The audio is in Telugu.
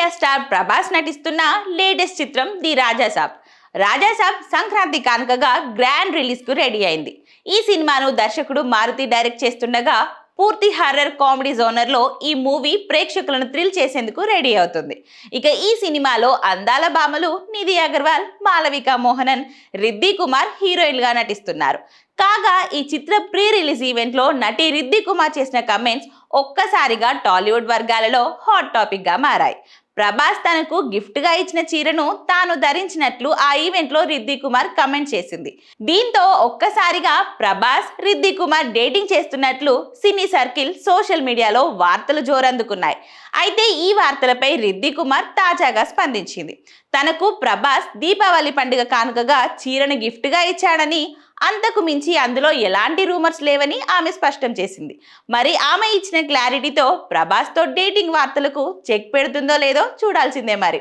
ఇండియా స్టార్ ప్రభాస్ నటిస్తున్న లేటెస్ట్ చిత్రం ది రాజాసాబ్. రాజాసాబ్ సంక్రాంతి కానుకగా గ్రాండ్ రిలీజ్ కు రెడీ అయింది. ఈ సినిమాను దర్శకుడు మారుతి డైరెక్ట్ చేస్తుండగా పూర్తి హర్రర్ కామెడీ జోనర్ లో ఈ మూవీ ప్రేక్షకులను థ్రిల్ చేసేందుకు రెడీ అవుతుంది. ఇక ఈ సినిమాలో అందాల భామలు నిధి అగర్వాల్, మాలవిక మోహనన్, రిద్ధి కుమార్ హీరోయిన్ గా నటిస్తున్నారు. కాగా ఈ చిత్ర ప్రీ రిలీజ్ ఈవెంట్ లో నటి రిద్ధి కుమార్ చేసిన కమెంట్స్ ఒక్కసారిగా టాలీవుడ్ వర్గాలలో హాట్ టాపిక్ గా మారాయి. ప్రభాస్ తనకు గిఫ్ట్ గా ఇచ్చిన చీరను తాను ధరించినట్లు ఆ ఈవెంట్ లో రిద్ధి కుమార్ కమెంట్ చేసింది. దీంతో ఒక్కసారిగా ప్రభాస్, రిద్ధి కుమార్ డేటింగ్ చేస్తున్నట్లు సినీ సర్కిల్, సోషల్ మీడియాలో వార్తలు జోరందుకున్నాయి. అయితే ఈ వార్తలపై రిద్ధి కుమార్ తాజాగా స్పందించింది. తనకు ప్రభాస్ దీపావళి పండుగ కానుకగా చీరను గిఫ్ట్ గా ఇచ్చాడని, అంతకు మించి అందులో ఎలాంటి రూమర్స్ లేవని ఆమె స్పష్టం చేసింది. మరి ఆమె ఇచ్చిన క్లారిటీతో ప్రభాస్ తో డేటింగ్ వార్తలకు చెక్ పెడుతుందో లేదో చూడాల్సిందే మరి.